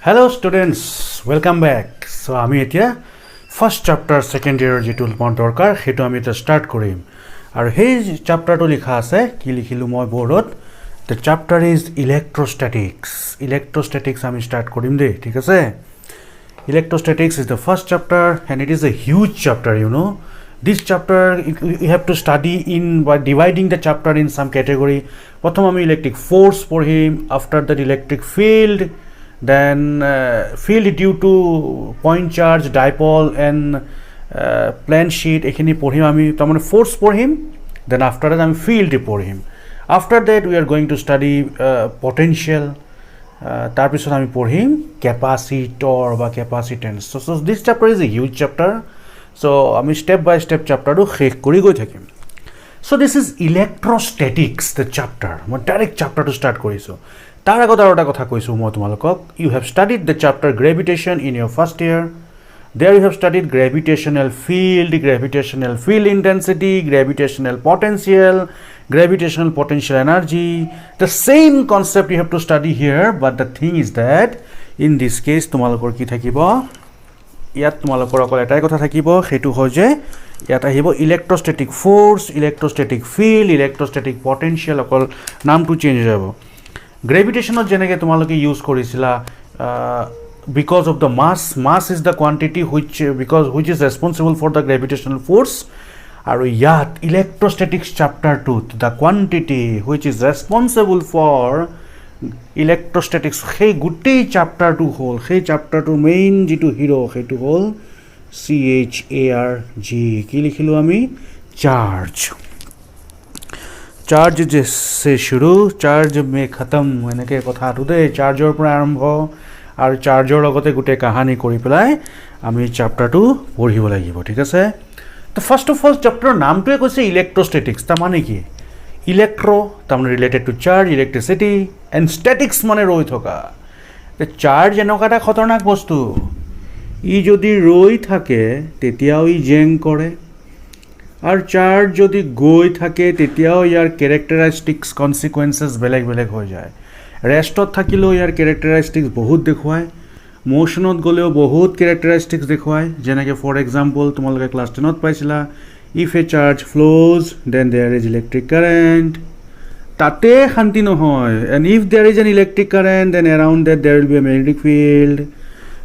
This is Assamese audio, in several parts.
Hello students, welcome back. So আমি এতিয়া ফাৰ্স্ট চ্যাপ্টাৰ সেকেন্ড ইয়াৰ যেটো মোৰ দৰকাৰ হেতু আমি এটা স্টাৰ্ট কৰিম আৰু সেই চ্যাপ্টাৰটো লিখা আছে কি লিখিলো মই বোৰ্ডত the chapter is electrostatics. Electrostatics আমি স্টাৰ্ট কৰিম দে ঠিক আছে Electrostatics is the first chapter and it is a huge chapter, you know. This chapter you have to study in by dividing the chapter in some category. প্রথম আমি electric force পঢ়িম, after that electric field, then field due to point charge, dipole and plane sheet এখিনি পঢ়িম আমি তাৰমানে force পঢ়িম, then after that আমি field পঢ়িম. After that we are going to study potential. তাৰপিছত আমি পঢ়িম capacitor বা capacitance. So this chapter is a huge chapter. So আমি step by step chapterটো শেষ কৰি গৈ থাকিম. So this is electrostatics, the chapter. মই direct chapterটো start কৰিছো. তাৰ আগত আৰু এটা কথা কৈছো মই তোমালোকক. You have studied the chapter gravitation in your first year. There you have studied gravitational field intensity, gravitational potential energy. The same concept you have to study here, but the thing is that in this case তোমালোকৰ কি থাকিব ইয়াত তোমালোকৰ অকল এটাই কথা থাকিব হেতু হয় যে ইয়াত আহিব electrostatic force, electrostatic field, electrostatic potential অকল নামটো চেঞ্জ হৈ যাব gravitation যেনেকৈ তোমালোকে ইউজ কৰিছিলা because of the mass is the quantity which is responsible for the gravitational force আৰু ইয়াত electrostatics chapter 2 the quantity which is responsible for electrostatics সেই গোটেই চ্যাপ্টাৰটো হল সেই চ্যাপ্টাৰটোৰ মেইন যেটো হিৰো সেইটো হল CHARG কি লিখিলো আমি चार्ज से शुरू चार्ज में खत्म এনেকৈ কথাটো দে চাৰ্জৰ পৰা আৰম্ভ আৰু চাৰ্জৰ লগতে গোটেই কাহানী কৰি পেলাই আমি চ্যাপ্টাৰটো পঢ়িব লাগিব ঠিক আছে তো ফাৰ্স্ট অফ অল চ্যাপ্টাৰৰ নামটোৱে কৈছে ইলেক্ট্ৰোস্ট্যাটিক্স তা মানে কি ইলেক্ট্ৰো তাৰমানে ৰিলেটেড টু চাৰ্জ ইলেক্ট্ৰিসিটি এণ্ড ষ্টেটিক্স মানে ৰৈ থকা চাৰ্জ এনেকুৱা এটা খতৰনাক বস্তু ই যদি ৰৈ থাকে তেতিয়াও ই জেং কৰে আৰ চাৰ্জ যদি গৈ থাকে তেতিয়াও ইয়াৰ ক্যাৰেক্টাৰিস্টিক্স কনসিকুয়েন্সেস বেলেগ বেলেগ হৈ যায় ৰেষ্টত থাকিলেও ইয়াৰ ক্যাৰেক্টাৰিস্টিক্স বহুত দেখুৱায় মোশনত গলেও বহুত ক্যাৰেক্টাৰিস্টিক্স দেখুৱায় যেনেকৈ ফৰ এক্সাম্পল তোমালোকে ক্লাস 10 ত পাইছিলা if a charge flows then there is electric current তাতে শান্তি নহয় and if there is an electric current then around that there will be a magnetic field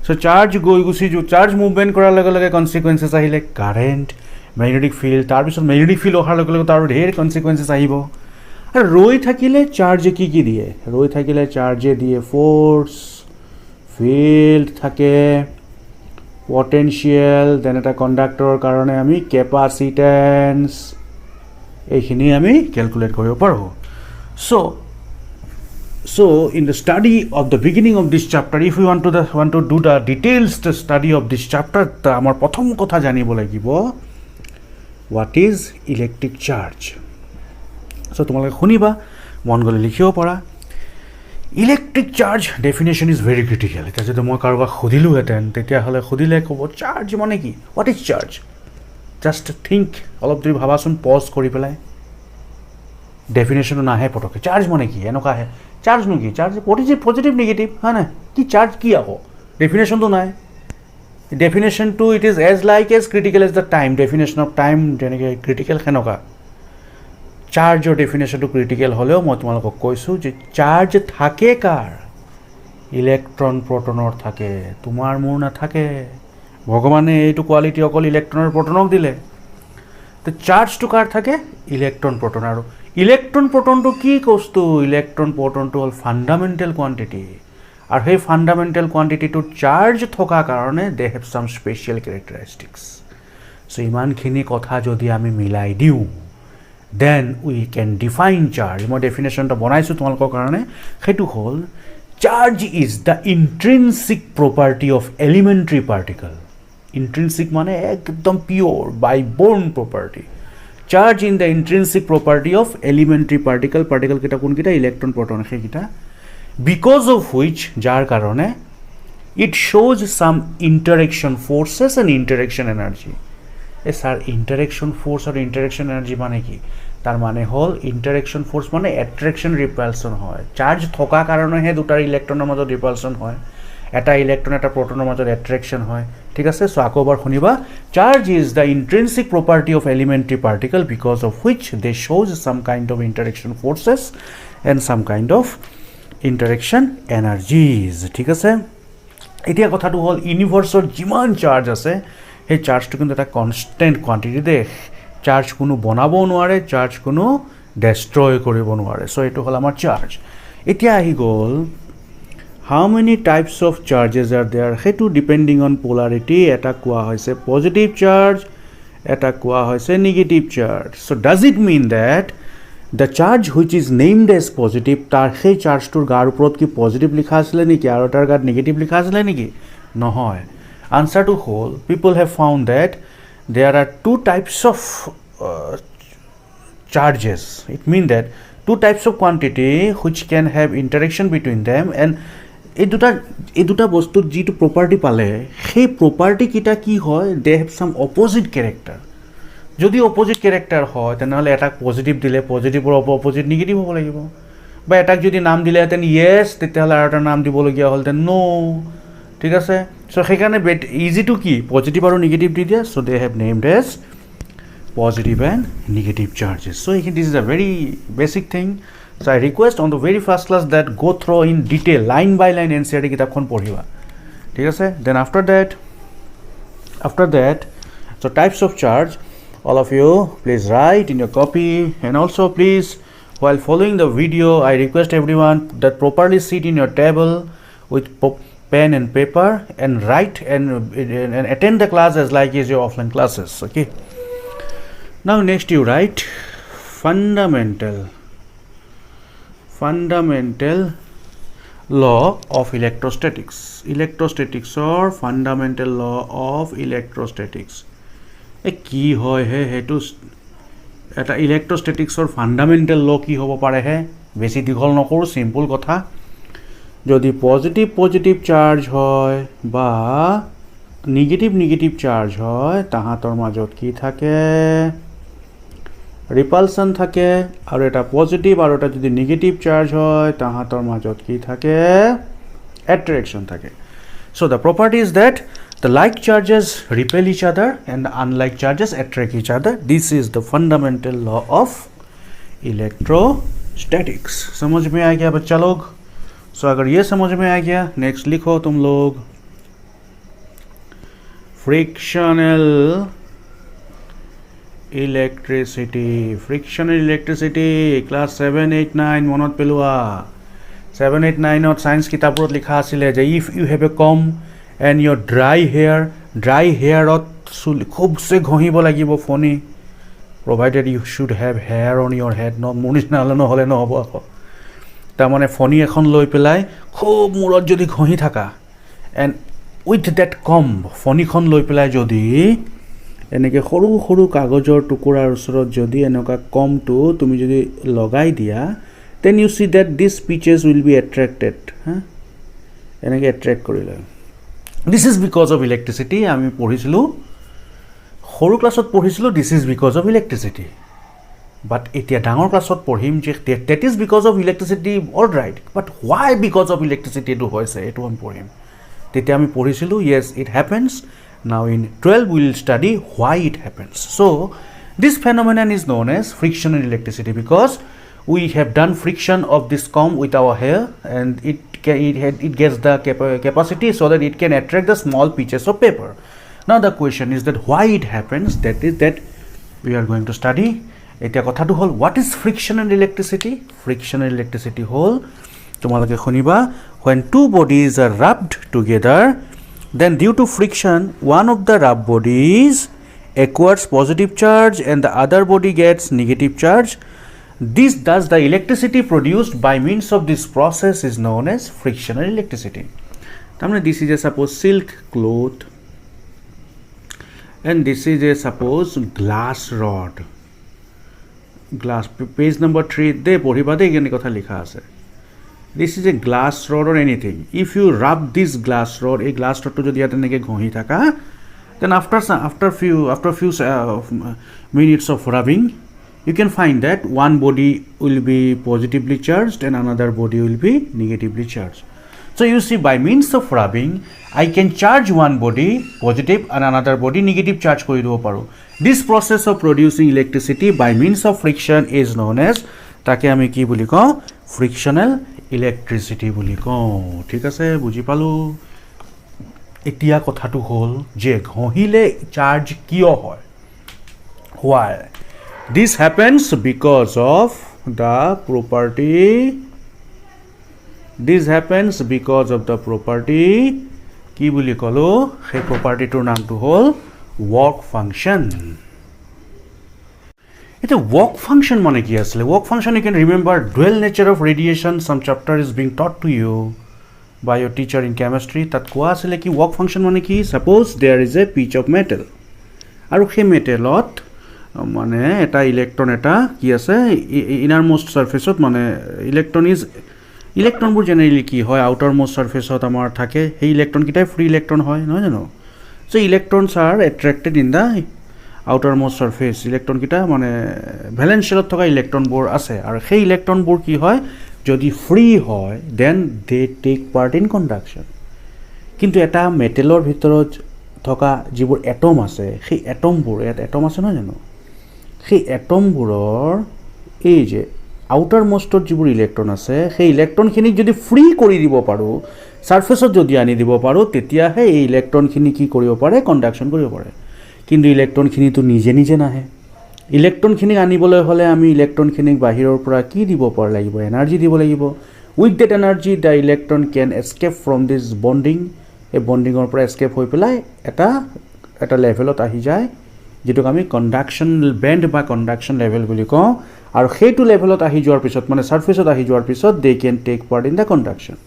so charge গৈ গুছি চার্জ মুভমেন্ট কৰাৰ লগে লগে কনসিকুয়েন্সেস আহিলে কাৰেন্ট ম্যাগনেটিক ফিল্ড তাৰপিছত ম্যাগনেটিক ফিল্ড অহাৰ লগে লগে তাৰ ঢেৰ কনসিকুয়েন্সেস আহিব আৰু ৰৈ থাকিলে চাৰ্জে কি দিয়ে ৰৈ থাকিলে চাৰ্জে দিয়ে ফোৰ্স ফিল্ড থাকে পটেনশিয়াল দেন এটা কন্ডাক্টৰৰ কাৰণে আমি ক্যাপাসিটেন্স এইখিনি আমি ক্যালকুলেট কৰিব পাৰো so in the study of the beginning of this chapter if we want to do the details the study of this chapter ta amar prothom kotha janibo lagibo what is electric charge so তোমালোকে শুনিবা মন গলে লিখিব পাৰা electric charge definition is very critical এটা যদি মই কাৰোবাক খুদিলো হেতেন তেতিয়া হলে খুদিলে কব চার্জ মানে কি what is charge just think অলপ তুমি ভাবাচোন পজ কৰি পেলাই ডেফিনেশন নাহে পটকে চার্জ মানে কি এনেকা হে চার্জ নো কি চার্জ পজিটিভ নেগেটিভ হ্যাঁ না কি চার্জ কি আকৌ ডেফিনেশন তো নাই definition to it is as like as critical as the time definition of time যেনেকৈ critical হেনকা charge or definition to critical হলেও মই তোমালোকক কৈছো যে চার্জ থাকে কাৰ ইলেক্ট্ৰন প্ৰটনৰ থাকে তোমাৰ মোৰ না থাকে ভগৱানে এইটো কোৱালিটি অকল ইলেক্ট্ৰনৰ প্ৰটনক দিলে তো চাৰ্জ টু কাৰ থাকে ইলেক্ট্ৰন প্ৰটন আৰু ইলেক্ট্ৰন প্ৰটনটো কি বস্তু ইলেক্ট্ৰন প্ৰটনটো হল ফান্ডামেন্টাল কোয়ান্টিটি আৰু সেই ফান্ডামেন্টাল কোয়ান্টিটিটো চাৰ্জ থকা কাৰণে they have some special characteristics so ইমানখিনি কথা যদি আমি মিলাই দিও then we can define charge মই ডেফিনেশনটা বনাইছো তোমালোকৰ কাৰণে হেতু হল charge is the intrinsic property of elementary particle intrinsic মানে একদম pure by born property charge is the intrinsic property of elementary particle কেটা কোনকিটা ইলেক্ট্রন প্রোটন সেইকিটা because of which jar karone it shows some interaction forces and interaction energy sir interaction force or interaction energy mane ki tar mane hol interaction force mane attraction repulsion hoy charge thoka karone he dutar electron er majot repulsion hoy এটা ইলেক্ট্ৰন এটা প্ৰটনৰ মাজত এট্ৰেকশ্যন হয় ঠিক আছে সো আকৌ এবাৰ শুনিবা charge is the intrinsic property of elementary particle because of which they shows some kind of interaction forces and some kind of interaction energies ঠিক আছে এতিয়া কথাটো হ'ল ইউনিভাৰ্সৰ যিমান চাৰ্জ আছে সেই চাৰ্জটো কিন্তু এটা কনষ্টেণ্ট কোৱান্টিটি দে চাৰ্জ কোনো বনাব নোৱাৰে চাৰ্জ কোনো ডেষ্ট্ৰয় কৰিব নোৱাৰে সো এটো হ'ল আমাৰ চাৰ্জ এতিয়া আহি গ'ল how many types of charges are there hetu depending on polarity eta koa hoise positive charge eta koa hoise negative charge so does it mean that the charge which is named as positive tar he charge tur gar uprot ki positive likha asile niki aro tar gar negative likha asile niki no hoy answer to whole people have found that there are two types of charges it means that two types of quantity which can have interaction between them and এই দুটা বস্তুৰ যিটো প্ৰপাৰ্টি পালে সেই প্ৰপাৰ্টি কিটা কি হয় দে হ্যাভ সাম অপোজিট ক্যাৰেক্টাৰ যদি অপোজিট ক্যাৰেক্টাৰ হয় তেনেহলে এটা পজিটিভ দিলে পজিটিভৰ অপোজিট নেগেটিভ হ'ব লাগিব বা এটাক যদি নাম দিলে তেন ইয়েস তেতিয়াহলে আৰু এটা নাম দিব লগিয়া হ'ল তেন নো ঠিক আছে সো সেইকাৰণে ইজি টু কি পজিটিভ আৰু নেগেটিভ দি দিয়া so they have named as positive and negative charges so this is a very basic thing so I request on the very first class that go through in detail line by line NCERT kitabkhon পঢ়িবা ঠিক আছে then after that so types of charge all of you please write in your copy and also please while following the video I request everyone that properly sit in your table with pen and paper and write and attend the class as like is your offline classes okay now next you write fundamental law of electrostatics or fundamental law of electrostatics e ki hoy he hetu eta electrostatics or fundamental law ki hobo pare he beshi dighol nokoru simple kotha jodi positive charge hoy ba negative charge hoy tahator majot ki thake repulsion থাকে আৰু এটা পজিটিভ আৰু এটা যদি নেগেটিভ চাৰ্জ হয় তাহাতৰ মাজত কি থাকে অ্যাট্ৰাকশন থাকে so the property is that the like charges repel each other and the unlike charges attract each other this is the fundamental law of electrostatics समझ में आ गया बच्चा लोग so अगर ये समझ में आ गया नेक्स्ट लिखो तुम लोग frictional electricity class 7 8 9 মনত পেলোৱা 7 8 9 ত সায়েন্স কিতাপত লিখা আছিল যে if you have a comb and your dry hair ত খুবছে ঘহিব লাগিব Fani provided you should have hair on your head not মুনিছ নহলে নহব আকৌ তাৰ মানে ফনি এখন লৈ পেলাই খুব মূৰত যদি ঘহি থাকা and with that comb ফনিখন লৈ পেলাই যদি এনেকে সৰু সৰু কাগজৰ টুকুৰাৰ ওচৰত যদি এনেকা কমটো তুমি যদি লগাই দিয়া then you see that these pitches will be attracted এনেকে attract কৰিলে this is because of electricity আমি পঢ়িছিলো সৰু ক্লাছত পঢ়িছিলো this is because of electricity but এতিয়া ডাঙৰ ক্লাছত পঢ়িম যে that is because of electricity all right but why because of electricity to হৈছে এটো আমি পঢ়িম তেতিয়া আমি পঢ়িছিলো yes it happens now in 12 we will study why it happens so this phenomenon is known as frictional electricity because we have done friction of this comb with our hair and it gets the capacity so that it can attract the small pieces of paper now the question is that why it happens that we are going to study eta kothatu hol what is frictional electricity hol তোমালোকে শুনিবা when two bodies are rubbed together then due to friction one of the rub bodies acquires positive charge and the other body gets negative charge this thus the electricity produced by means of this process is known as frictional electricity tamne this is a suppose silk cloth and this is a suppose glass rod glass page number 3 de poriba de egeni kotha likha ase this is a glass rod or anything if you rub this glass rod a glass rod to jodi ate neke ghohi thaka then after few minutes of rubbing you can find that one body will be positively charged and another body will be negatively charged So you see, by means of rubbing, I can charge one body positive and another body negative charge kori dibo paru. This process of producing electricity by means of friction is known as take ami ki boli ko frictional electricity boli ko. Thik ase buji palu. Etia kothatu hol je ghohile charge kiyo hoy. Why? This happens because of the property. This happens because of the property ki boli kolo he property tor naam tu hol work function. It's a work function mane ki asle. Work function, you can remember dual nature of radiation. Some chapter is being taught to you by your teacher in chemistry. Tat koa asle ki work function mane ki, suppose there is a piece of metal aru he metalot mane eta electron eta ki ase innermost surface ot mane electron bur generally ki hoy outermost surface ot amar thake he electron kitai free electron hoy no jano. So electrons are attracted in the outermost surface. Electron kita mane valence shell thoka electron bor ase aru he electron bor ki hoy jodi free hoy then they take part in conduction. Kintu eta metalor bhitorot thoka jibur atom ase he atom bor atom ase no jano. He atom boror ei je outermost jibur electron ase he electron khini jodi free kori dibo paru surface jodi ani dibo paru tetia he ei electron khini ki koribo pare conduction koribo pare. Kintu electron khini to nije nije nahe. Electron khini anibole hole ami electron khini bahiror pora ki dibo par lagibo energy dibo lagibo. With that energy the electron can escape from this bonding. A bonding or pora escape hoi pelai eta level ot ahi jay jetok ami conduction band ba conduction level boli ko aru hetu level ot ahi joar pisot mane surface ot ahi joar pisot they can take part in the conduction.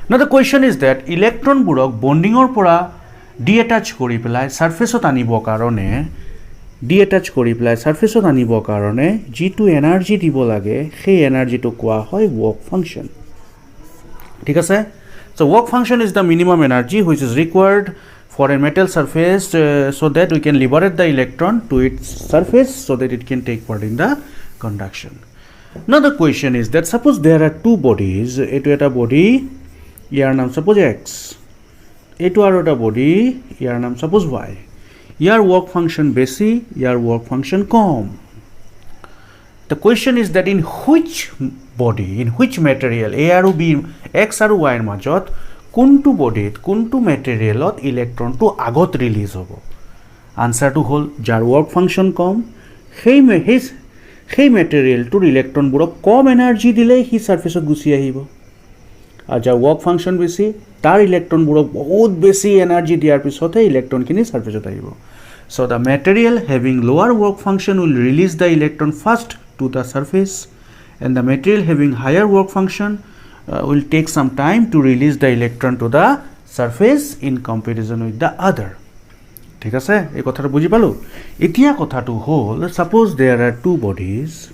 Now the question is that electron burok bonding or pora detach kori pelai surface ot anibo karone detach kori pelai surface ot anibo karone jitu energy dibo lage he energy to koa hoy work function. Thik ase. So work function is the minimum energy which is required for a metal surface so that we can liberate the electron to its surface so that it can take part in the conduction. Now the question is that suppose there are two bodies, etu eta body yar naam suppose x, etu aro eta body yar naam suppose y. Yar work function besi, yar work function kom. The question is that in which body, in which material a aru b x aru y er majot kuntu body kuntu material ot electron to agot release hobo. Answer to hol jar work function kom hei material to electron burok kom energy dile hi surface ot gusi ahibo. Ar jar work function besi tar electron burok bahut beshi energy diar pisothe electron kini surface ot ahibo. So the material having lower work function will release the electron first to the surface and the material having higher work function will take some time to release the electron to the surface in comparison with the other. Thik ase ei kotha to buji palu. Etia kotha to hol suppose there are two bodies,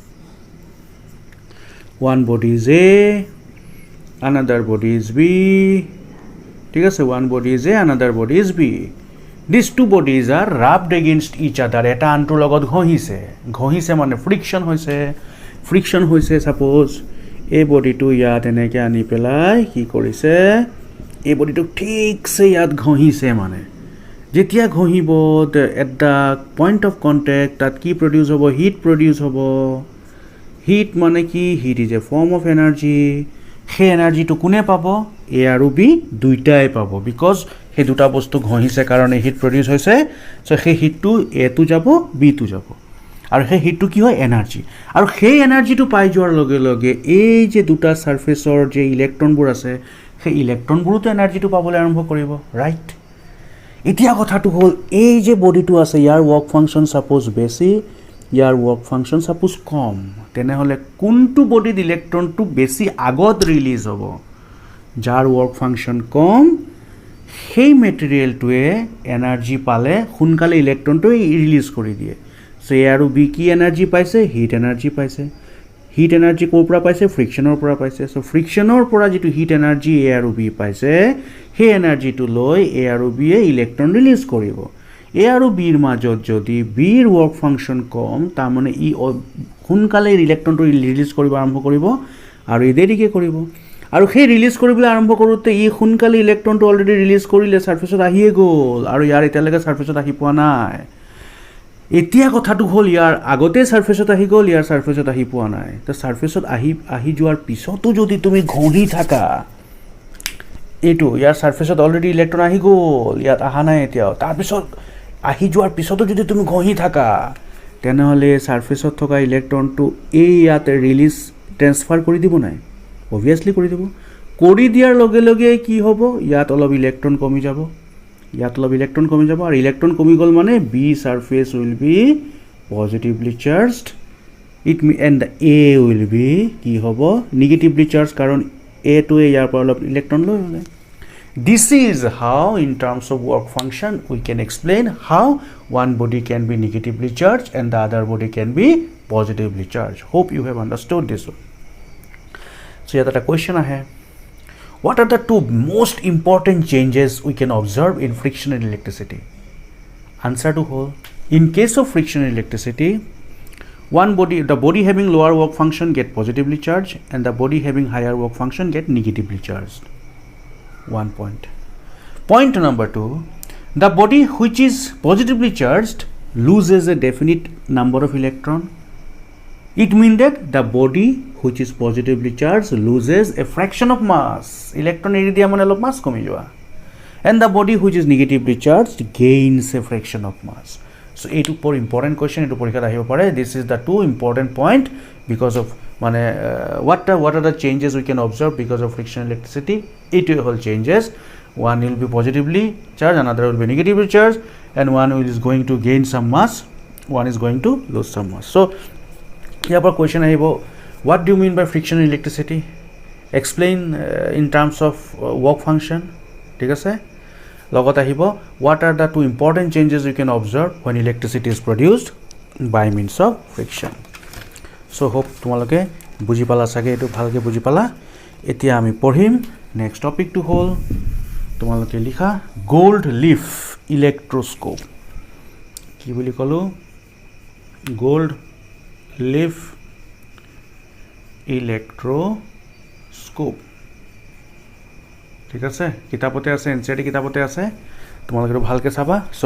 one body is A, another body is B. Thik ase one body is A, another body is B. These two bodies are rubbed against each other. Eta antur logot ghohise mane friction hoise suppose এই বডিটো ইয়াত এনেকে আনি পেলাই কি কৰিছে এই বডিটো ঠিকছে ইয়াত ঘহিছে মানে যেতিয়া ঘহিব at the point of contact তাত কি প্ৰডিউস হ'ব হিট প্ৰডিউস হ'ব হিট মানে কি heat is a form of energy সেই এনাৰ্জিটো কোনে পাব এ আৰু বি দুইটাই পাব বিকজ সেই দুটা বস্তু ঘহিছে কাৰণে হিট প্ৰডিউস হৈছে সো সেই হিটটো এ টু যাব বি টু যাব আৰু সেই হিটটো কি হয় এনাৰ্জি আৰু সেই এনাৰ্জিটো পাই যোৱাৰ লগে লগে এই যে দুটা সাৰফেসৰ যে ইলেক্ট্ৰনবোৰ আছে সেই ইলেক্ট্ৰনবোৰটো এনাৰ্জিটো পাবলৈ আৰম্ভ কৰিব ৰাইট এতিয়া কথাটো হ'ল এই যে বডিটো আছে ইয়াৰ ওয়াৰ্ক ফাংশন সাপোজ বেছি ইয়াৰ ওয়াৰ্ক ফাংশন সাপোজ কম তেনেহলে কোনটো বডিত ইলেক্ট্ৰনটো বেছি আগত ৰিলিজ হ'ব যাৰ ওয়াৰ্ক ফাংশন কম সেই মেটেৰিয়েলটোৱে এনাৰ্জি পালে সোনকালে ইলেক্ট্ৰনটো ৰিলিজ কৰি দিয়ে সো এ আৰু বি কি এনাৰ্জি পাইছে হিট এনাৰ্জি কোৰ পৰা পাইছে ফ্ৰিকশনৰ পৰা পাইছে সো ফ্ৰিকশনৰ পৰা যেটো হিট এনাৰ্জি এ আৰু বি পাইছে সেই এনাৰ্জিটো লৈ এ আৰু বি এ ইলেক্ট্ৰন ৰিলিজ কৰিব এ আৰু বিৰ মাজত যদি বিৰ ওয়াৰ্ক ফাংশন কম তাৰ মানে ই সোনকালে ইলেক্ট্ৰনটো ৰিলিজ কৰিব আৰম্ভ কৰিব আৰু ই দেৰিকে কৰিব আৰু সেই ৰিলিজ কৰিবলৈ আৰম্ভ কৰোঁতে ই সোনকালে ইলেক্ট্ৰনটো অলৰেডি ৰিলিজ কৰিলে, ছাৰ্ফেচত আহিয়ে গ'ল, আৰু ইয়াৰ এতিয়ালৈকে ছাৰ্ফেচত আহি পোৱা নাই। এতিয়া কথাটো হ'ল ইয়াৰ আগতেই ছাৰ্ফেচত আহি গ'ল, ইয়াৰ ছাৰ্ফেচত আহি পোৱা নাই। তো ছাৰ্ফেচত আহি যোৱাৰ পিছতো যদি তুমি ঘঁহি থাকা, এইটো ইয়াৰ ছাৰ্ফেচত অলৰেডি ইলেক্ট্ৰন আহি গ'ল, ইয়াত অহা নাই এতিয়াও, তাৰপিছত আহি যোৱাৰ পিছতো যদি তুমি ঘঁহি থাকা, তেনেহ'লে ছাৰ্ফেচত থকা ইলেক্ট্ৰনটো এই ইয়াত ৰিলিজ ট্ৰেন্সফাৰ কৰি দিব নাই? অভিয়াছলি কৰি দিব। কৰি দিয়াৰ লগে লগে কি হ'ব, ইয়াত অলপ ইলেক্ট্ৰন কমি যাব, আৰু ইলেক্ট্ৰন কমি গ'ল মানে B surface will be positively charged, and A will be কি হ'ব, নিগেটিভলি চাৰ্জ, কাৰণ এটোৱে ইয়াৰ পৰা অলপ ইলেক্ট্ৰন লৈ ল'লে। This is how, in terms of work function, we can explain how one body can be negatively charged and the other body can be positively charged. Hope you have understood this one. So here that a question I have. What are the two most important changes we can observe in friction and electricity? Answer to whole. In case of friction and electricity, the body having lower work function get positively charged and the body having higher work function get negatively charged. 1 point. Point number 2, the body which is positively charged loses a definite number of electron. It means that the body which is positively charged loses a fraction of mass. Electron eri dia mane olop mass komi joa. And the body which is negatively charged gains a fraction of mass. So এইটো for important question, এইটো পৰীক্ষাত আহিব পাৰে. This is the two important point because of মানে what are the changes we can observe because of friction and electricity? It will changes. One will be positively charged, another will be negatively charged, and one is going to gain some mass, one is going to lose some mass. So here per question আহিব, what do you mean by friction and electricity? Explain in terms of work function. ঠিক আছে, লগত আহিব what are the two important changes you can observe when electricity is produced by means of friction. So hope তোমালোকে বুজি পালা চাগে, এইটো ভালকৈ বুজি পালা। এতিয়া আমি পঢ়িম নেক্সট টপিকটো হ'ল তোমালোকে লিখা গোল্ড লিফ ইলেক্ট্ৰস্কোপ। কি বুলি ক'লো? Gold leaf electroscope. ঠিক আছে, কিতাপতে আছে, এনচিআৰটি কিতাপতে আছে, তোমালোকে ভালকৈ চাবা। চ'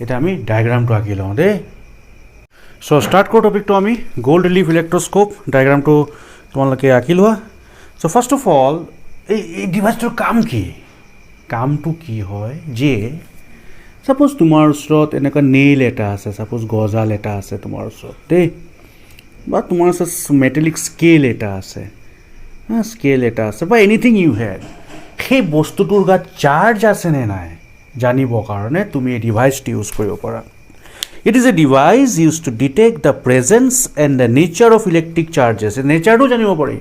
এতিয়া আমি ডায়েগ্ৰামটো আঁকি লওঁ দেই। চ' ষ্টাৰ্ট কৰোঁ টপিকটো আমি গোল্ড লিফ ইলেক্ট্ৰস্কোপ। ডায়েগ্ৰামটো তোমালোকে আঁকি লোৱা। চ' ফাৰ্ষ্ট অফ অল এই ডিভাইচটোৰ কামটো কি হয় যে ছাপ'জ তোমাৰ ওচৰত এনেকুৱা নেইল এটা আছে, ছাপ'জ গজাল এটা আছে তোমাৰ ওচৰত দেই, বা তোমাৰ ওচৰত মেটেলিক স্কেল এটা আছে, বা এনিথিং ইউ হেড, সেই বস্তুটোৰ গাত চাৰ্জ আছে নে নাই জানিবৰ কাৰণে তুমি এই ডিভাইচটো ইউজ কৰিব পাৰা। It is a device used to detect the presence and the nature of electric charges. নেচাৰটো জানিব পাৰি,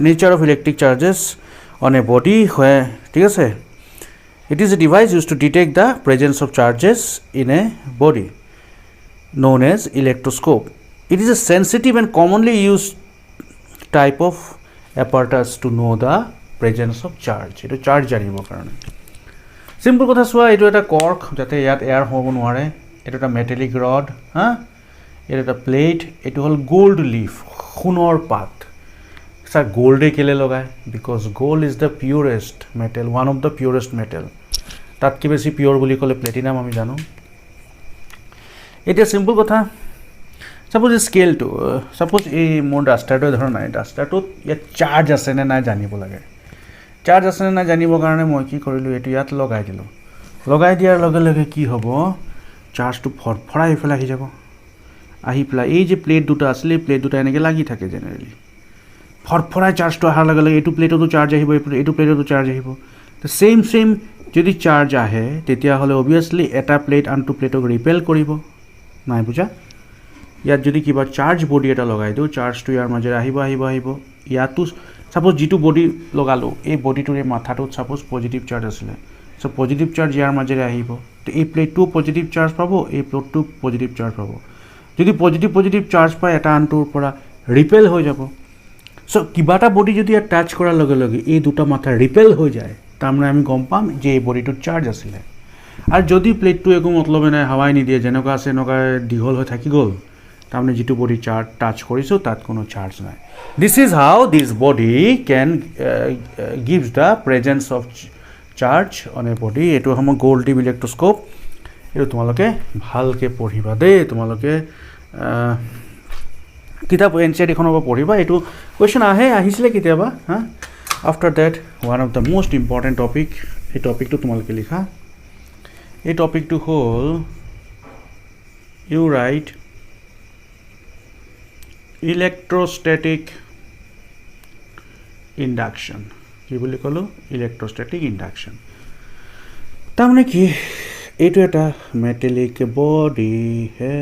nature of electric charges on a body where, ঠিক আছে, it is a device used to detect the presence of charges in a body known as electroscope. It is a sensitive and commonly used type of apparatus to know the presence of charge. এইটো চাৰ্জ জানিবৰ কাৰণে। চিম্পল কথা চোৱা, এইটো এটা কৰ্ক যাতে ইয়াত এয়াৰ হ'ব নোৱাৰে, এইটো এটা মেটেলিক ৰড, এইটো এটা প্লেট, এইটো হ'ল গোল্ড লিফ, সোণৰ পাত। ছাৰ গোল্ডে কেলৈ লগায়? Because gold is the purest metal, one of the purest metal. তাতকৈ বেছি পিয়ৰ বুলি ক'লে প্লেটিনাম আমি জানো। এতিয়া চিম্পল কথা, ছাপ'জ এই স্কেলটো, ছাপ'জ এই মোৰ ডাষ্টাৰটোৱে ধৰা নাই, ডাষ্টাৰটোত ইয়াত চাৰ্জ আছেনে নাই জানিব লাগে। চাৰ্জ আছেনে নাই জানিবৰ কাৰণে মই কি কৰিলোঁ, এইটো ইয়াত লগাই দিলোঁ। লগাই দিয়াৰ লগে লগে কি হ'ব, চাৰ্জটো ফৰফৰাই এইফালে আহি যাব, আহি পেলাই এই যে প্লেট দুটা আছিলে, এই প্লেট দুটা এনেকৈ লাগি থাকে জেনেৰেলি। ফৰফৰাই চাৰ্জটো অহাৰ লগে লগে এইটো প্লেটতো চাৰ্জ আহিব, এইটো প্লেটতো চাৰ্জ আহিব। তো ছেইম যদি চাৰ্জ আহে তেতিয়াহ'লে অভিয়াছলি এটা প্লেট আনটো প্লেটক ৰিপেল কৰিব। নাই বুজা? ইয়াত যদি কিবা চাৰ্জ বডি এটা লগাই দিওঁ, চাৰ্জটো ইয়াৰ মাজেৰে আহিব। ইয়াতো ছাপ'জ যিটো বডি লগালোঁ, এই বডিটোৰ এই মাথাটোত ছাপ'জ পজিটিভ চাৰ্জ আছিলে, চ' পজিটিভ চাৰ্জ ইয়াৰ মাজেৰে আহিব। তো এই প্লেটটোও পজিটিভ চাৰ্জ পাব, এই প্লেটটো পজিটিভ চাৰ্জ পাব। যদি পজিটিভ চাৰ্জ পায়, এটা আনটোৰ পৰা ৰিপেল হৈ যাব। চ' কিবা এটা বডি যদি ইয়াত টাচ কৰাৰ লগে লগে এই দুটা মাথা ৰিপেল হৈ যায়, তাৰমানে আমি গম পাম যে এই বডিটোত চাৰ্জ আছিলে। আৰু যদি প্লেটটো একো মতলবে নাই, হাৱাই নিদিয়ে, যেনেকুৱা আছে এনেকুৱা দীঘল হৈ থাকি গ'ল, তাৰমানে যিটো বডি চাৰ্জ টাচ কৰিছোঁ তাত কোনো চাৰ্জ নাই this is how this body can gives the presence of charge on a body এইটো সময় গ'ল্ড টিপ ইলেক্ট্ৰস্কোপ এইটো তোমালোকে ভালকৈ পঢ়িবা দেই তোমালোকে কিতাপ NCERT এখনৰ পৰা পঢ়িবা এইটো কুৱেশ্যন আহিছিলে কেতিয়াবা হা after that one of the most important topic এই টপিকটো তোমালোকে লিখা এই টপিকটো হ'ল ইউ ৰাইট ইলেক্ট্ৰষ্টেটিক ইণ্ডাকশ্যন কি বুলি ক'লোঁ ইলেক্ট্ৰষ্টেটিক ইণ্ডাকশ্যন তাৰমানে কি এইটো এটা মেটেলিক বডি হে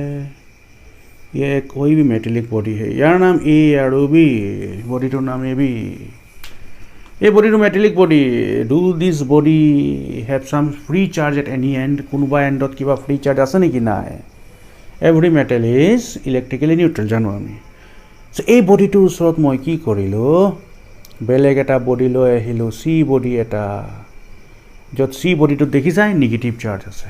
ये कोई भी मेटेलिक बॉडी है यार नाम ए और बी बॉडी टू नाम ए बी ये बॉडी टू metallic body do this body have some free charge at any end कोनोबा एंडत किबा फ्री चार्ज আছে নেকি না every metal is electrically neutral জানো আমি সো এই বডিটোৰ ওচৰত মই কি কৰিলো বেলেগ এটা বডি লৈ আহিলো সি বডি এটা যত সি বডিটো দেখি যায় নেগেটিভ চাৰ্জ আছে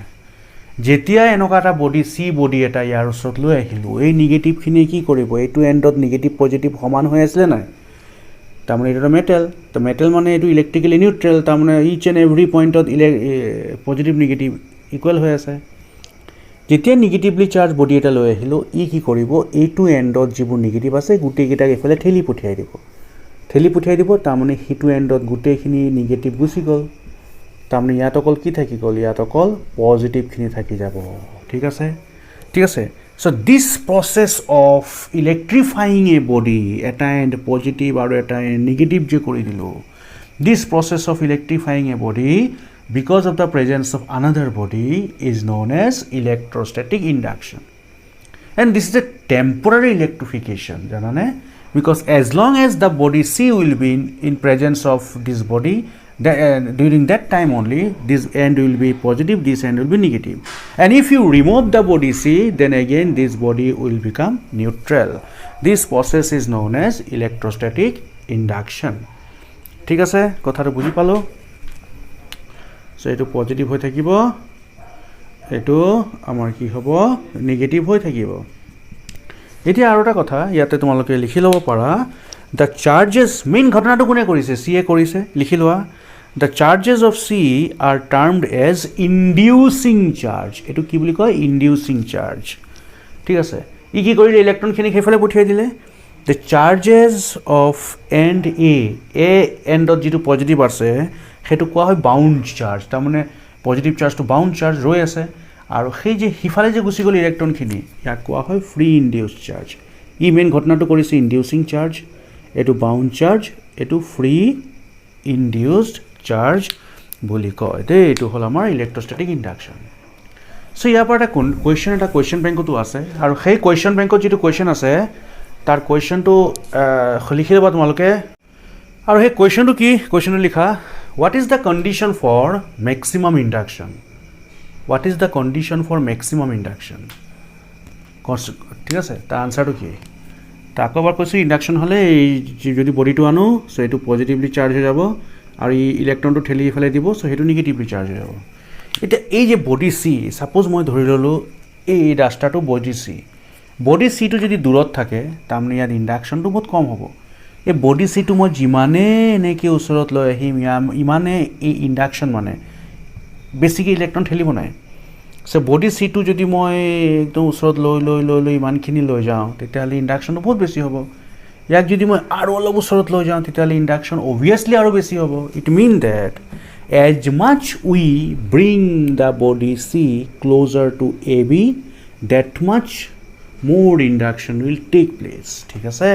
যেতিয়া এনেকুৱা এটা বডি সি বডি এটা ইয়াৰ ওচৰত লৈ আহিলোঁ এই নিগেটিভখিনি কি কৰিব এইটো এণ্ডত নিগেটিভ পজিটিভ সমান হৈ আছিলে নাই তাৰমানে এইটো এটা মেটেল তো মেটেল মানে এইটো ইলেক্ট্ৰিকেলি নিউট্ৰেল তাৰমানে ইচ এণ্ড এভৰি পইণ্টত পজিটিভ নিগেটিভ ইকুৱেল হৈ আছে যেতিয়া নিগেটিভলি চাৰ্জ বডি এটা লৈ আহিলোঁ ই কি কৰিব এইটো এণ্ডত যিবোৰ নিগেটিভ আছে গোটেইকেইটাক এইফালে ঠেলি পঠিয়াই দিব তাৰমানে সিটো এণ্ডত গোটেইখিনি নিগেটিভ গুচি গ'ল তাৰমানে ইয়াত অকল কি থাকি গ'ল ইয়াত অকল পজিটিভখিনি থাকি যাব ঠিক আছে so' this process of electrifying a body এটা এণ্ড পজিটিভ আৰু এটা এণ্ড নিগেটিভ যে কৰি দিলোঁ this process of electrifying a body because of the presence of another body is known as electrostatic induction and this is a temporary electrification জানানে because as long as the body C will be in presence of this body during that time only this end will be positive this end will be negative and if you remove the body C then again this body will become neutral this process is known as electrostatic induction ঠিক আছে কথাটো বুজি পালো সো এটো পজিটিভ হৈ থাকিব এটো আমাৰ কি হ'ব নেগেটিভ হৈ থাকিব এতিয়া আৰু এটা কথা ইয়াতে তোমালোকে লিখি ল'ব পাৰা the charges মেইন ঘটনাটো কোনে কৰিছে C এ কৰিছে লিখি লোৱা The charges of C are termed as inducing charge. এটো কি বুলি কয় inducing charge. ঠিক আছে ই কি কৰিলে ইলেক্ট্ৰনখিনি হেফালে পঠিয়াই দিলে The charges of end A এণ্ডত যিটো পজিটিভ আছে হেতু কোৱা হয় বাউন্ড চাৰ্জ তাৰমানে পজিটিভ চাৰ্জটো বাউন্ড চাৰ্জ ৰৈ আছে আৰু সেই যে হিফালে যে গুচি গ'ল ইলেক্ট্ৰনখিনি ইয়াক কোৱা হয় ফ্ৰী ইনডিউসড চাৰ্জ ই মেইন ঘটনাটো কৰিছে ইনডিউসিং চাৰ্জ এটো বাউন্ড চাৰ্জ এটো ফ্ৰী ইনডিউসড চাৰ্জ বুলি কয় দেই এইটো হ'ল আমাৰ ইলেক্ট্ৰষ্টেটিক ইণ্ডাকশ্যন সো ইয়াৰ পৰা এটা কুৱেশ্যন বেংকতো আছে আৰু সেই কুৱেশ্যন বেংকত যিটো কুৱেশ্যন আছে তাৰ কুৱেশ্যনটো লিখি ল'বা তোমালোকে আৰু সেই কুৱেশ্যনটো কি কুৱেশ্যনটো লিখা what is the condition for maximum induction ঠিক আছে তাৰ আনচাৰটো কি তাক এবাৰ কৈছোঁ ইণ্ডাকশ্যন হ'লে এই যদি বডিটো আনো চ' এইটো পজিটিভলি চাৰ্জ হৈ যাব আৰু এই ইলেক্ট্ৰনটো ঠেলি ইফালে দিব চ' সেইটো নিগেটিভলি চাৰ্জ হৈ যাব এতিয়া এই যে বডি চি ছাপ'জ মই ধৰি ল'লোঁ এই ৰাস্তাটো বডি চিটো যদি দূৰত থাকে তাৰমানে ইয়াত ইণ্ডাকশ্যনটো বহুত কম হ'ব এই বডি চিটো মই যিমানে এনেকৈ ওচৰত লৈ আহিম ইমানে এই ইণ্ডাকশ্যন মানে বেছিকৈ ইলেক্ট্ৰন ঠেলিব নাই চ' বডি চিটো যদি মই একদম ওচৰত লৈ ইমানখিনি লৈ যাওঁ তেতিয়াহ'লে ইণ্ডাকশ্যনটো বহুত বেছি হ'ব ইয়াক যদি মই আৰু অলপ ওচৰত লৈ যাওঁ তেতিয়াহ'লে ইণ্ডাকশ্যন অভিয়াছলি আৰু বেছি হ'ব it mean that as much we bring the body C closer to A B that much more induction will tech place ঠিক আছে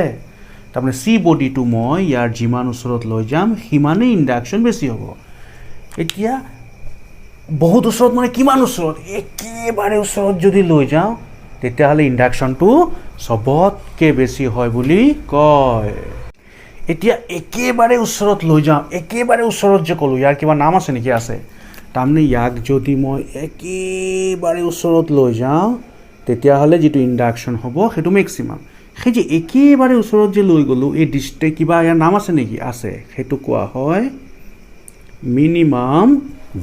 তাৰমানে চি বডিটো মই ইয়াৰ যিমান ওচৰত লৈ যাম সিমানেই ইণ্ডাকশ্যন বেছি হ'ব এতিয়া বহুত ওচৰত মানে কিমান ওচৰত একেবাৰে ওচৰত যদি লৈ যাওঁ তেতিয়াহ'লে ইণ্ডাকশ্যনটো চবতকৈ বেছি হয় বুলি কয় এতিয়া একেবাৰে ওচৰত লৈ যাওঁ একেবাৰে ওচৰত যে ক'লোঁ ইয়াৰ কিবা নাম আছে নেকি আছে তাৰমানে ইয়াক যদি মই একেবাৰে ওচৰত লৈ যাওঁ তেতিয়াহ'লে যিটো ইণ্ডাকশ্যন হ'ব সেইটো মেক্সিমাম সেই যে একেবাৰে ওচৰত যে লৈ গ'লোঁ এই কিবা ইয়াৰ নাম আছে নেকি আছে সেইটো কোৱা হয় মিনিমাম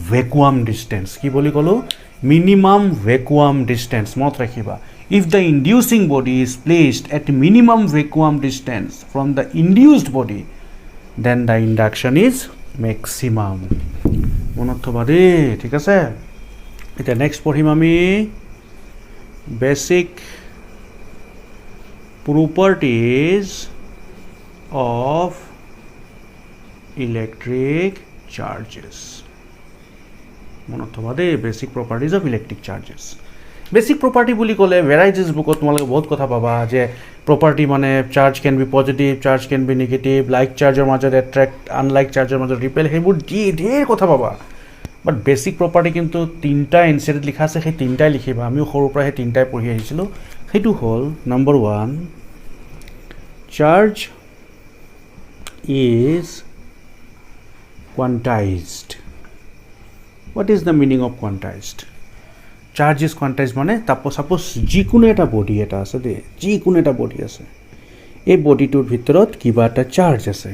ভেকুৱাম ডিষ্টেঞ্চ কি বুলি ক'লোঁ মিনিমাম ভেকুৱাম ডিষ্টেঞ্চ মনত ৰাখিবা if the inducing body is placed at minimum vacuum distance from the induced body, then the induction is maximum. মনত থবা দেই, ঠিক আছে? এতিয়া নেক্সট পঢ়িম আমি basic properties of electric charges. মনত থবা দেই, basic properties of electric charges. Basic property বুলি ক'লে ভেৰাইটিজ বুকত তোমালোকে বহুত কথা পাবা যে property মানে charge can be positive, charge can be negative, like চাৰ্জৰ মাজত attract, আনলাইক চাৰ্জৰ মাজত repel, সেইবোৰ ঢেৰ কথা পাবা। বাট বেসিক প্ৰপাৰ্টি কিন্তু তিনিটা এনচিআৰটিত লিখা আছে, সেই তিনিটাই লিখিবা। আমিও সৰুৰ পৰা সেই তিনিটাই পঢ়ি আহিছিলোঁ। সেইটো হ'ল number 1, charge is quantized. What is the meaning of quantized? Charge is quantized মানে সাপোজ যিকোনো এটা বডি এটা আছে দেই, যিকোনো এটা বডি আছে, এই বডিটোৰ ভিতৰত কিবা এটা চাৰ্জ আছে,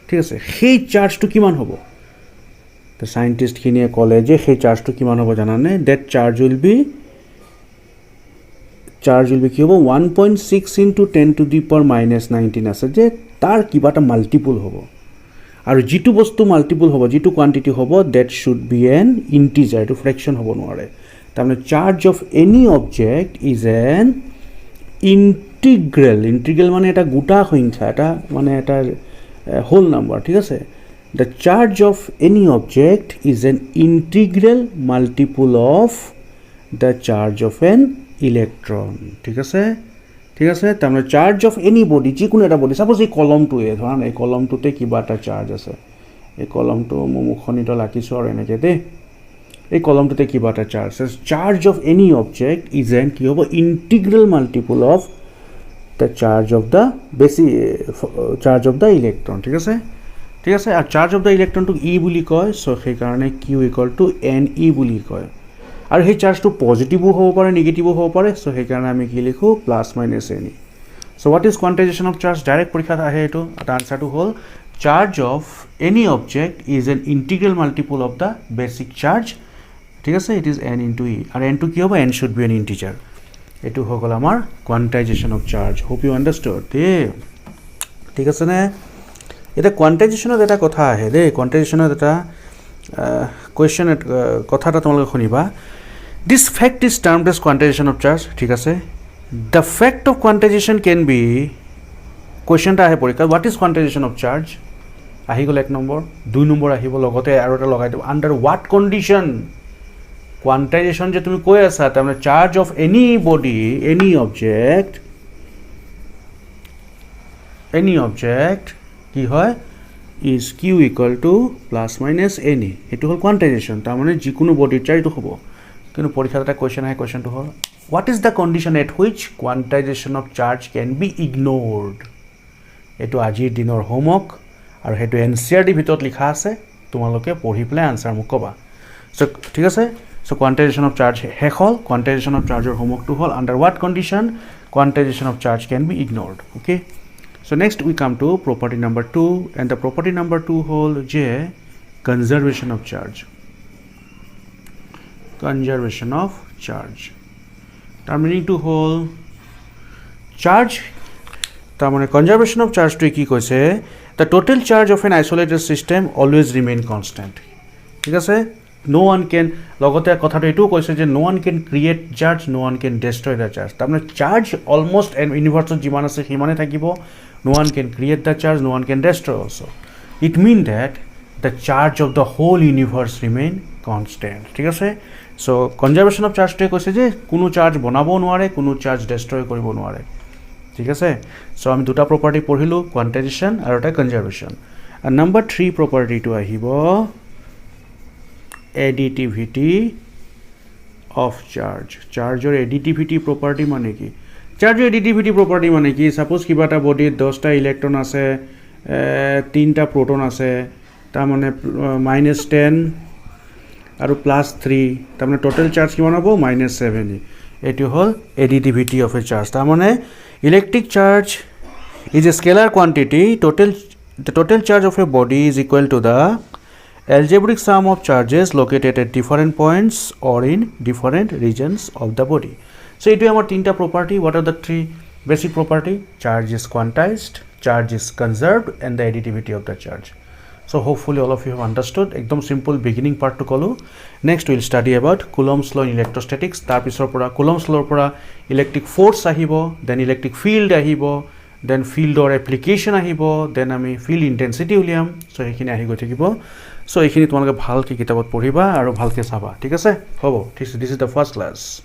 ঠিক আছে? সেই চাৰ্জটো কিমান হ'ব? The সাইণ্টিষ্টখিনিয়ে ক'লে যে সেই চাৰ্জটো কিমান হ'ব জানানে? That charge will be কি হ'ব? 1.6 into 10 to the power minus 19 আছে যে তাৰ কিবা এটা মাল্টিপুল হ'ব। আৰু যিটো বস্তু মাল্টিপুল হ'ব, যিটো কোৱান্টিটি হ'ব, that should be an integer, এইটো ফ্ৰেকশ্যন হ'ব নোৱাৰে। তাৰমানে charge of any object is an integral মানে এটা গোটা সংখ্যা, এটা মানে এটা হোল নাম্বাৰ, ঠিক আছে? The charge of any object is an integral multiple of the charge of an electron. ঠিক আছে? তাৰমানে চাৰ্জ অফ এনি বডি, যিকোনো এটা বডি, সাপোজ এই কলমটোৱে ধৰা, এই কলমটোতে কিবা এটা চাৰ্জ আছে, এই কলমটো মই মুখনিত লাখিছোঁ আৰু এনেকৈ দেই, এই কলমটোতে কিবা এটা চাৰ্জ আছে। Charge of any object is N কি হ'ব? Integral multiple of the charge of the electron, ঠিক আছে? আৰু চাৰ্জ অফ দ্য ইলেক্ট্ৰনটোক ই বুলি কয়, চ' সেইকাৰণে Q equal to N E বুলি কয়। আৰু সেই চাৰ্জটো পজিটিভো হ'ব পাৰে, নিগেটিভো হ'ব পাৰে, চ' সেইকাৰণে আমি কি লিখোঁ? Plus minus N e. So' what is quantization of charge? Direct পৰীক্ষাত আহে এইটো। এটা আনচাৰটো হ'ল charge of any object is an integral multiple of the basic charge, ঠিক আছে? It is n into e. আৰু এনটো কি হ'ব? N should be an integer. এইটো হৈ গ'ল আমাৰ quantization of charge. Hope you understood that, ঠিক আছেনে? এতিয়া কোৱান্টাইজেশ্যনত এটা কথা আহে দেই, কোৱান্টাইজেশ্যনত এটা কুৱেশ্যন, কথা এটা তোমালোকে শুনিবা। This fact is termed as quantization of charge, ঠিক আছে? The fact of quantization can be, question এটা আহে পৰীক্ষাত, what is quantization of charge? আহি গ'ল 1 নম্বৰ। 2 নম্বৰ আহিব, লগতে আৰু এটা লগাই দিব, আণ্ডাৰ হোৱাট কণ্ডিশ্যন কোৱান্টাইজেশ্যন যে তুমি কৈ আছা, তাৰমানে charge of any body, any object কি হয়? Is Q equal to plus minus N E. সেইটো হ'ল কোৱান্টাইজেশ্যন, তাৰমানে যিকোনো বডিৰ চাৰ্জ এইটো হ'ব। কিন্তু পৰীক্ষাত এটা কুৱেশ্যন আহে, কুৱেশ্যনটো হ'ল what is the condition at which quantization of charge can be ignored? এইটো আজিৰ দিনৰ হোমৱৰ্ক, আৰু সেইটো এনচিআৰটিৰ ভিতৰত লিখা আছে, তোমালোকে পঢ়ি পেলাই আনচাৰ মোক ক'বা। চ' ঠিক আছে? চ' কোৱান্টাইজেশ্যন অফ চাৰ্জ শেষ হ'ল। কোৱান্টাইজেশ্যন অফ চাৰ্জৰ হোমৱৰ্কটো হ'ল under what condition quantization of charge can be ignored. Okay, so next we come to property number 2, and the property number 2 whole j conservation of charge. Tar meaning to whole charge, tar mane conservation of charge to ki koise the total charge of an isolated system always remain constant. ঠিক আছে? no one can, লগতে কথাটো এইটো কৈছে যে no one can create charge, no one can destroy the charge. তাৰমানে চাৰ্জ অলমষ্ট ইউনিভাৰ্চত যিমান আছে সিমানে থাকিব। no one can create the charge, no one can destroy also. It means that the charge of the whole universe remain constant. ঠিক আছে? চ' কনজাৰ্ভেশ্যন অফ চাৰ্জটোৱে কৈছে যে কোনো চাৰ্জ বনাব নোৱাৰে, কোনো চাৰ্জ ডেষ্ট্ৰয় কৰিব নোৱাৰে, ঠিক আছে? চ' আমি দুটা প্ৰপাৰ্টি পঢ়িলোঁ, কোৱান্টাইজেশ্যন আৰু এটা কনজাৰ্ভেশ্যন। আৰু নম্বৰ 3 প্ৰপাৰ্টিটো আহিব এডিটিভিটি অফ চাৰ্জ। চাৰ্জৰ এডিটিভিটি প্ৰপাৰ্টি মানে কি? চাৰ্জৰ এডিটিভিটি প্ৰপাৰ্টি মানে কি? ছাপোজ কিবা এটা বডিত 10টা ইলেক্ট্ৰন আছে, 3টা প্ৰটন আছে, তাৰমানে -10 আৰু +3, তাৰমানে টোটেল চাৰ্জ কিমান হ'ব? -7। এইটো হ'ল এডিটিভিটি অফ এ চাৰ্জ। তাৰমানে electric charge is a scalar quantity, the total charge of a body is equal to the algebraic sum of charges located at different points or in different regions of the body. So এইটো আমাৰ তিনটা property. What are the three basic property? Charge is quantized, charge is conserved, and the additivity of the charge. So hopefully all of you have understood. Ekdom simple beginning part to kolu. Next we'll study about Coulomb's law in electrostatics. Tar pisor pora Coulomb's law pora electric force ahibo, then electric field ahibo, then field or application ahibo, then ami field intensity uliam. So ekhini ahi goi thakibo. So ekhini tomaloke bhalke kitabot poriba aru bhalke saba. Thik ase? Hobo. This is the first class.